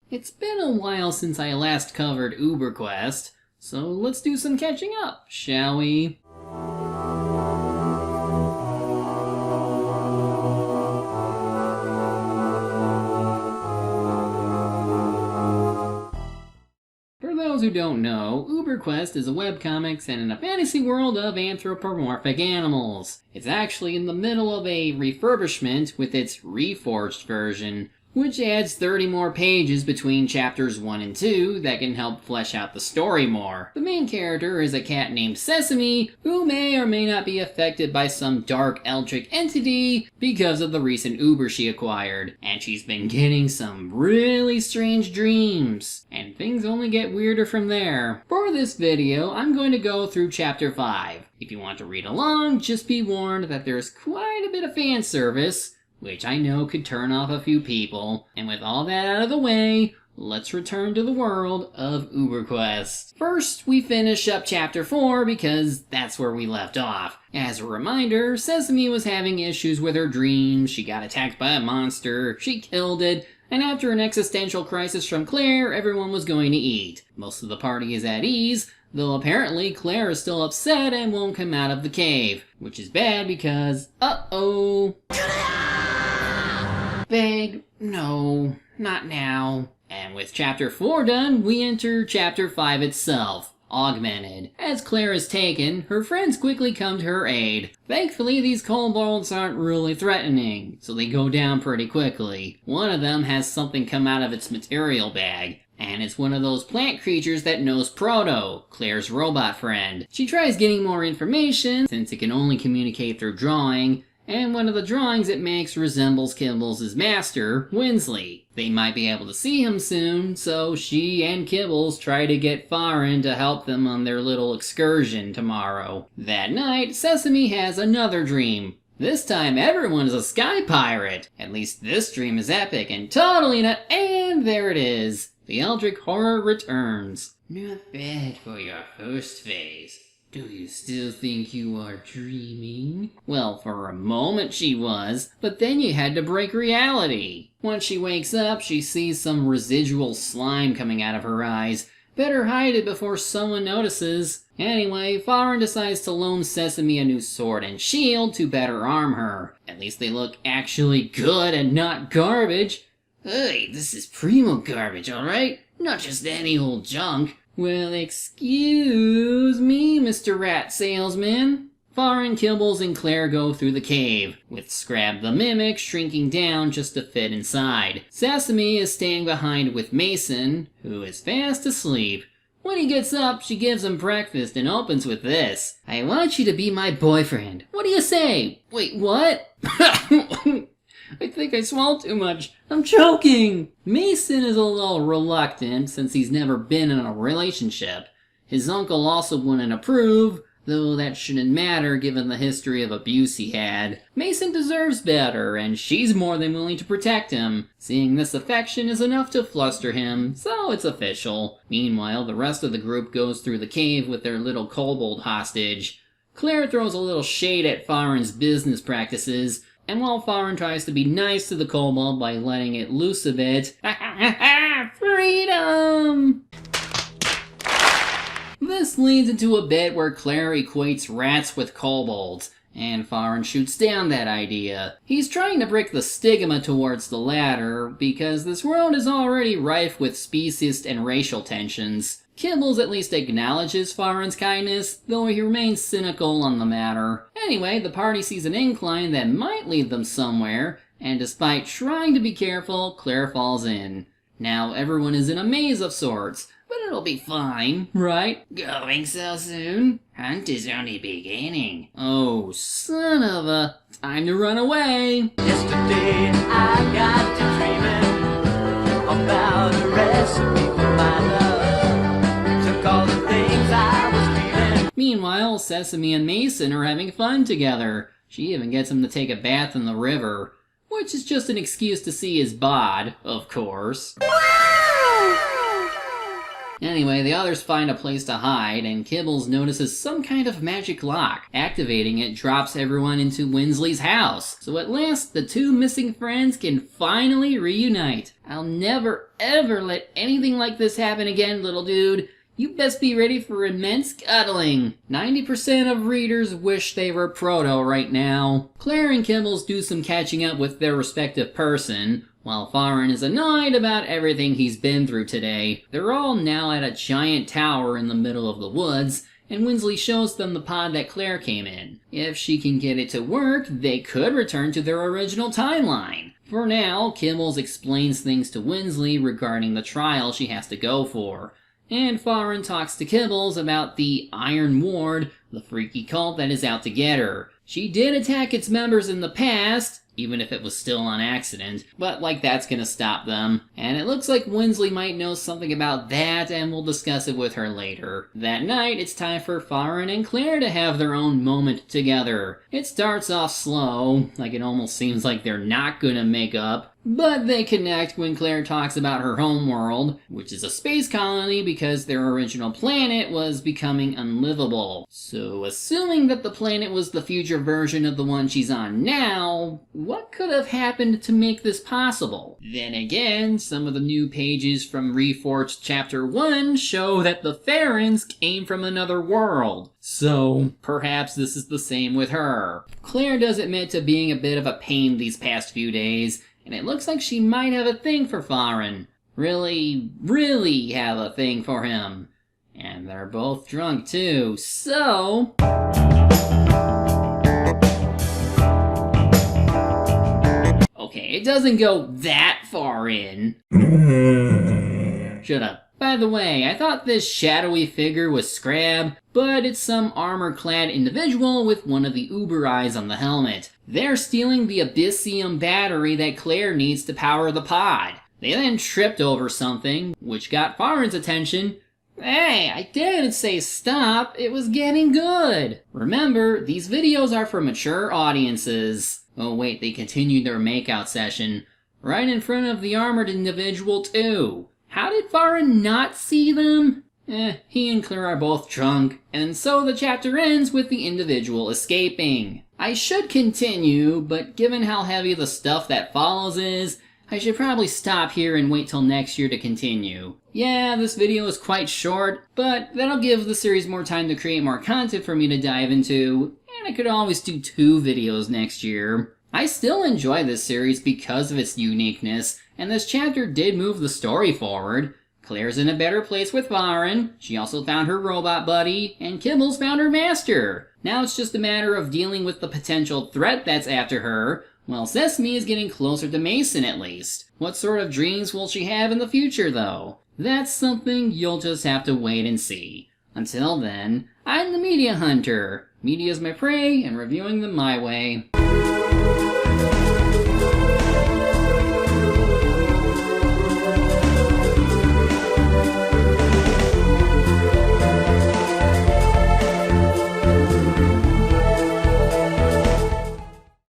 It's been a while since I last covered UberQuest, so let's do some catching up, shall we? For those who don't know, UberQuest is a webcomic set in a fantasy world of anthropomorphic animals. It's actually in the middle of a refurbishment with its reforged version, which adds 30 more pages between chapters 1 and 2 that can help flesh out the story more. The main character is a cat named Sesame, who may or may not be affected by some dark eldritch entity because of the recent Uber she acquired, and she's been getting some really strange dreams, and things only get weirder from there. For this video, I'm going to go through chapter 5. If you want to read along, just be warned that there's quite a bit of fan service, which I know could turn off a few people. And with all that out of the way, let's return to the world of UberQuest. First, we finish up chapter 4 because that's where we left off. As a reminder, Sesame was having issues with her dreams, she got attacked by a monster, she killed it, and after an existential crisis from Claire, everyone was going to eat. Most of the party is at ease, though apparently Claire is still upset and won't come out of the cave, which is bad because, uh-oh. Vague, no, not now. And with chapter 4 done, we enter chapter 5 itself, Augmented. As Claire is taken, her friends quickly come to her aid. Thankfully, these kobolds aren't really threatening, so they go down pretty quickly. One of them has something come out of its material bag, and it's one of those plant creatures that knows Proto, Claire's robot friend. She tries getting more information, since it can only communicate through drawing, and one of the drawings it makes resembles Kibbles' master, Winsley. They might be able to see him soon, so she and Kibbles try to get Farin to help them on their little excursion tomorrow. That night, Sesame has another dream. This time everyone is a sky pirate. At least this dream is epic and totally not— and there it is. The Eldritch Horror returns. Not bad for your first phase. Do you still think you are dreaming? Well, for a moment she was, but then you had to break reality. Once she wakes up, she sees some residual slime coming out of her eyes. Better hide it before someone notices. Anyway, Farin decides to loan Sesame a new sword and shield to better arm her. At least they look actually good and not garbage. Hey, this is primo garbage, alright? Not just any old junk. Well, excuse me, Mr. Rat Salesman. Farin, Kibbles, and Claire go through the cave, with Scrab the Mimic shrinking down just to fit inside. Sesame is staying behind with Mason, who is fast asleep. When he gets up, she gives him breakfast and opens with this. I want you to be my boyfriend. What do you say? Wait, what? I think I swallowed too much. I'm choking! Mason is a little reluctant since he's never been in a relationship. His uncle also wouldn't approve, though that shouldn't matter given the history of abuse he had. Mason deserves better, and she's more than willing to protect him. Seeing this affection is enough to fluster him, so it's official. Meanwhile, the rest of the group goes through the cave with their little kobold hostage. Claire throws a little shade at Farin's business practices, and while Farin tries to be nice to the kobold by letting it loose a bit, freedom! This leads into a bit where Claire equates rats with kobolds, and Farin shoots down that idea. He's trying to break the stigma towards the latter, because this world is already rife with speciesist and racial tensions. Kibbles at least acknowledges Farin's kindness, though he remains cynical on the matter. Anyway, the party sees an incline that might lead them somewhere, and despite trying to be careful, Claire falls in. Now everyone is in a maze of sorts, but it'll be fine, right? Going so soon? Hunt is only beginning. Oh, son of a— time to run away! Yesterday I got to dreaming about a recipe for my love. All the things I was feeling. Meanwhile, Sesame and Mason are having fun together. She even gets him to take a bath in the river, which is just an excuse to see his bod, of course. Anyway, the others find a place to hide, and Kibbles notices some kind of magic lock. Activating it drops everyone into Winsley's house. So at last, the two missing friends can finally reunite. I'll never ever let anything like this happen again, little dude. You best be ready for immense cuddling. 90% of readers wish they were Proto right now. Claire and Kibbles do some catching up with their respective person, while Farron is annoyed about everything he's been through today. They're all now at a giant tower in the middle of the woods, and Winsley shows them the pod that Claire came in. If she can get it to work, they could return to their original timeline. For now, Kibbles explains things to Winsley regarding the trial she has to go for. And Farron talks to Kibbles about the Iron Ward, the freaky cult that is out to get her. She did attack its members in the past, even if it was still on accident, but like that's gonna stop them. And it looks like Winsley might know something about that, and we'll discuss it with her later. That night, it's time for Farron and Claire to have their own moment together. It starts off slow, like it almost seems like they're not gonna make up, but they connect when Claire talks about her homeworld, which is a space colony because their original planet was becoming unlivable. So assuming that the planet was the future version of the one she's on now, what could have happened to make this possible? Then again, some of the new pages from Reforged Chapter 1 show that the Farrens came from another world. So perhaps this is the same with her. Claire does admit to being a bit of a pain these past few days, and it looks like she might have a thing for Farron. Really have a thing for him. And they're both drunk too, so... Okay, it doesn't go that far in. Shut up. By the way, I thought this shadowy figure was Scrab, but it's some armor-clad individual with one of the Uber eyes on the helmet. They're stealing the Abyssium battery that Claire needs to power the pod. They then tripped over something, which got Farron's attention. Hey, I didn't say stop, it was getting good. Remember, these videos are for mature audiences. Oh wait, they continued their makeout session. Right in front of the armored individual too. How did Farron not see them? He and Claire are both drunk, and so the chapter ends with the individual escaping. I should continue, but given how heavy the stuff that follows is, I should probably stop here and wait till next year to continue. Yeah, this video is quite short, but that'll give the series more time to create more content for me to dive into, and I could always do 2 videos next year. I still enjoy this series because of its uniqueness, and this chapter did move the story forward. Claire's in a better place with Farron, she also found her robot buddy, and Kibbles found her master. Now it's just a matter of dealing with the potential threat that's after her, while Sesame is getting closer to Mason at least. What sort of dreams will she have in the future though? That's something you'll just have to wait and see. Until then, I'm the Media Hunter. Media's my prey, and reviewing them my way.